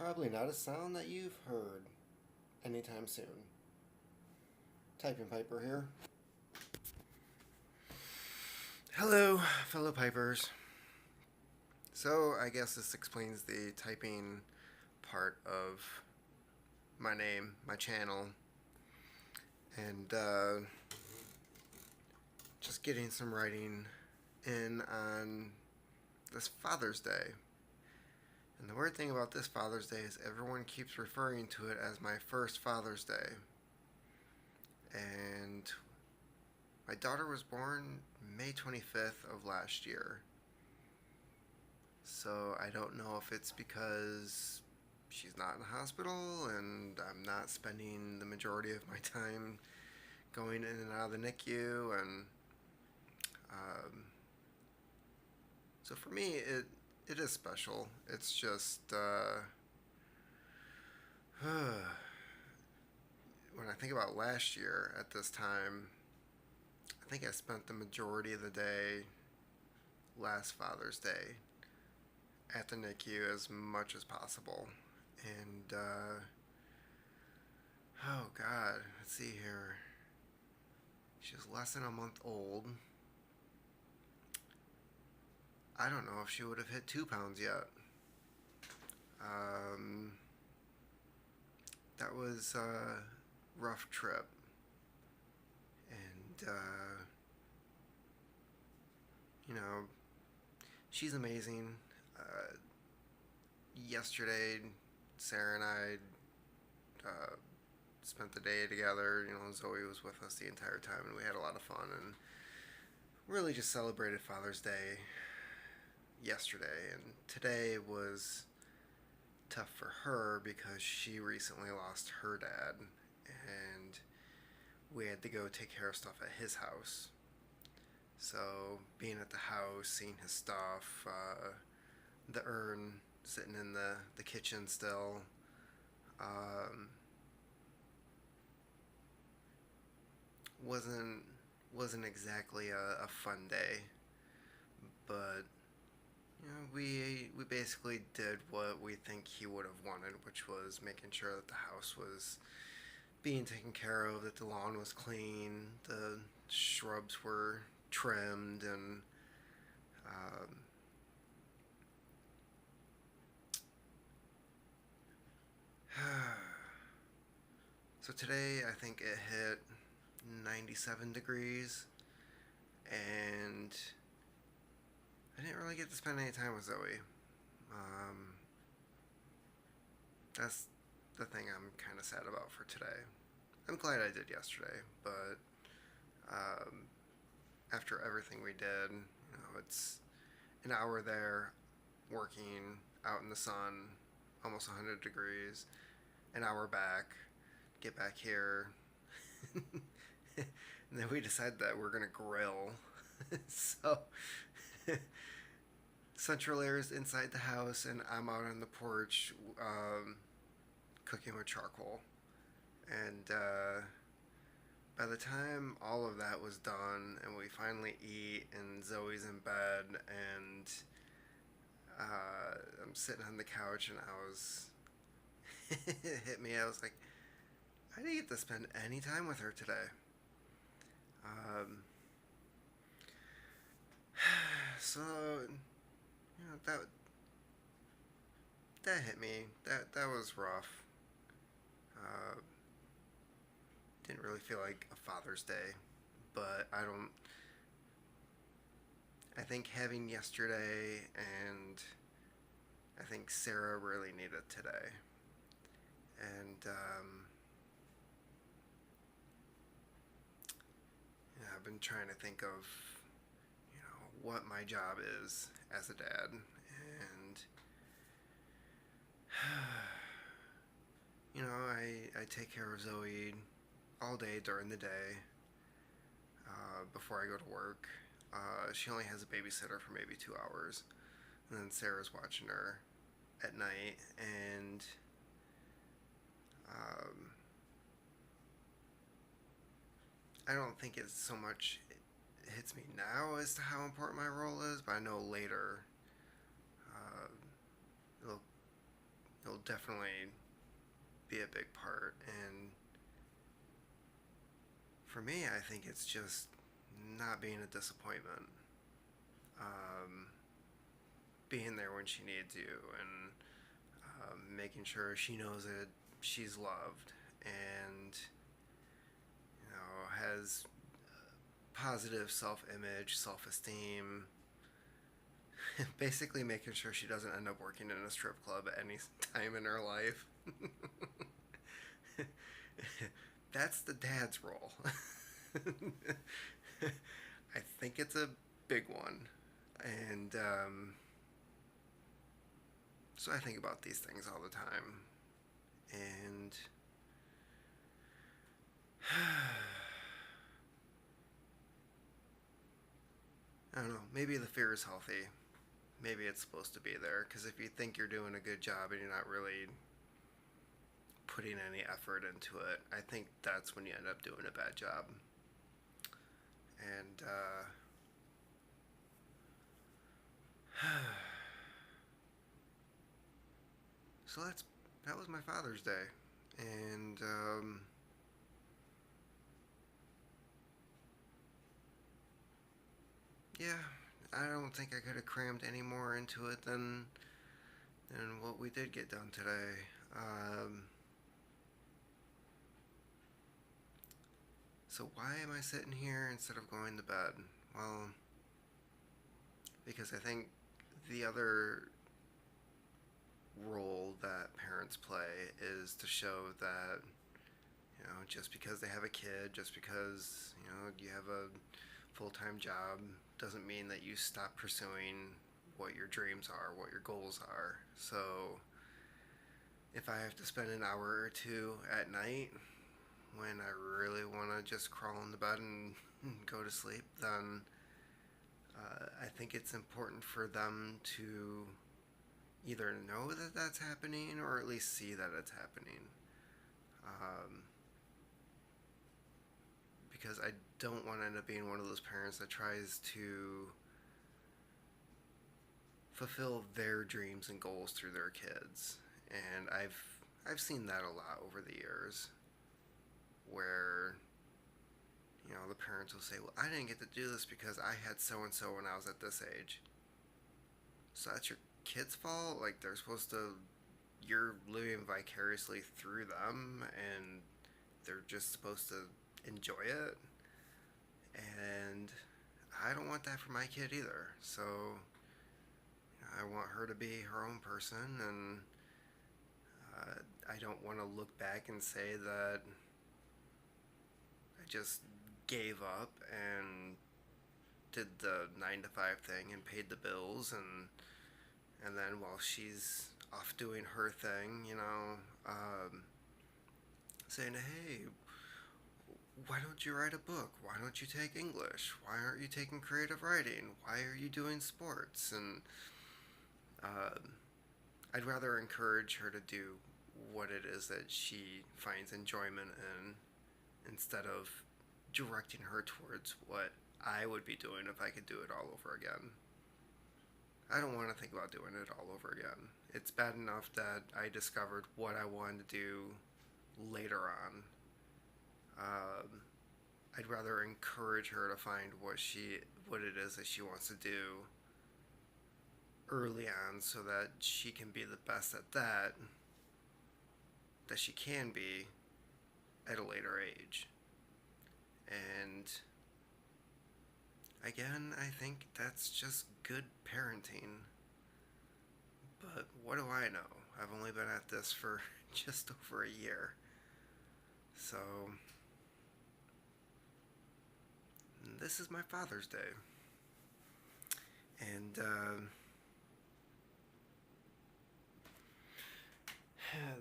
Probably not a sound that you've heard anytime soon. Typing Piper here. Hello, fellow Pipers. So, I guess this explains the typing part of my name, my channel, and just getting some writing in on this Father's Day. And the weird thing about this Father's Day is everyone keeps referring to it as my first Father's Day. And my daughter was born May 25th of last year. So I don't know if it's because she's not in the hospital and I'm not spending the majority of my time going in and out of the NICU. And so for me, it is special. It's just when I think about last year at this time, I think I spent the majority of the day last Father's Day at the NICU as much as possible. And, oh God, let's see here. She's less than a month old. I don't know if she would have hit 2 pounds yet. That was a rough trip. And, you know, she's amazing. Yesterday, Sarah and I spent the day together. You know, Zoe was with us the entire time, and we had a lot of fun and really just celebrated Father's Day yesterday. And today was tough for her because she recently lost her dad, and we had to go take care of stuff at his house. So being at the house, seeing his stuff, the urn sitting in the kitchen still, wasn't exactly a fun day. But you know, we basically did what we think he would have wanted, which was making sure that the house was being taken care of, that the lawn was clean, the shrubs were trimmed, and so today I think it hit 97 degrees, and I didn't really get to spend any time with Zoe. That's the thing I'm kind of sad about for today. I'm glad I did yesterday, but after everything we did, you know, it's an hour there working out in the sun, almost 100 degrees, an hour back, get back here, and then we decided that we're gonna grill. So Central Air is inside the house, and I'm out on the porch cooking with charcoal. And by the time all of that was done, and we finally eat, and Zoe's in bed, and I'm sitting on the couch, and I was it hit me. I was like, I didn't get to spend any time with her today. So you know, that hit me. That was rough. Uh, didn't really feel like a Father's Day, but I think having yesterday, and I think Sarah really needed today. And yeah, I've been trying to think of, you know, what my job is as a dad, and you know, I take care of Zoe all day during the day before I go to work. She only has a babysitter for maybe 2 hours, and then Sarah's watching her at night. And um, I don't think it's so much it hits me now as to how important my role is, but I know later uh, it'll it'll definitely be a big part. And for me, I think it's just not being a disappointment. Um, Being there when she needs you, and making sure she knows that she's loved, and has positive self-image, self-esteem. Basically, making sure she doesn't end up working in a strip club at any time in her life. That's the dad's role. I think it's a big one, and so I think about these things all the time, and I don't know. Maybe the fear is healthy. Maybe it's supposed to be there, because if you think you're doing a good job and you're not really putting any effort into it, I think that's when you end up doing a bad job. And so that was my Father's Day, and yeah, I don't think I could have crammed any more into it than what we did get done today. So why am I sitting here instead of going to bed? Well, because I think the other role that parents play is to show that, just because they have a kid, just because, you have a full-time job, doesn't mean that you stop pursuing what your dreams are, what your goals are. So if I have to spend an hour or two at night when I really want to just crawl into bed and go to sleep, then I think it's important for them to either know that that's happening or at least see that it's happening. Because I don't want to end up being one of those parents that tries to fulfill their dreams and goals through their kids. And I've seen that a lot over the years, where the parents will say, "Well, I didn't get to do this because I had so and so when I was at this age." So that's your kid's fault? Like, they're supposed to, you're living vicariously through them, and they're just supposed to enjoy it. And I don't want that for my kid either. So I want her to be her own person, and I don't want to look back and say that I just gave up and did the 9 to 5 thing and paid the bills, and then while she's off doing her thing, saying, "Hey, why don't you write a book? Why don't you take English? Why aren't you taking creative writing? Why are you doing sports?" And I'd rather encourage her to do what it is that she finds enjoyment in, instead of directing her towards what I would be doing if I could do it all over again. I don't want to think about doing it all over again. It's bad enough that I discovered what I wanted to do later on. I'd rather encourage her to find what it is that she wants to do early on, so that she can be the best at that she can be at a later age. And again, I think that's just good parenting. But what do I know? I've only been at this for just over a year. So this is my Father's Day. And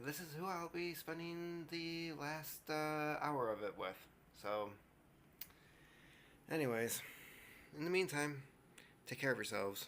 this is who I'll be spending the last hour of it with. So, anyways, in the meantime, take care of yourselves.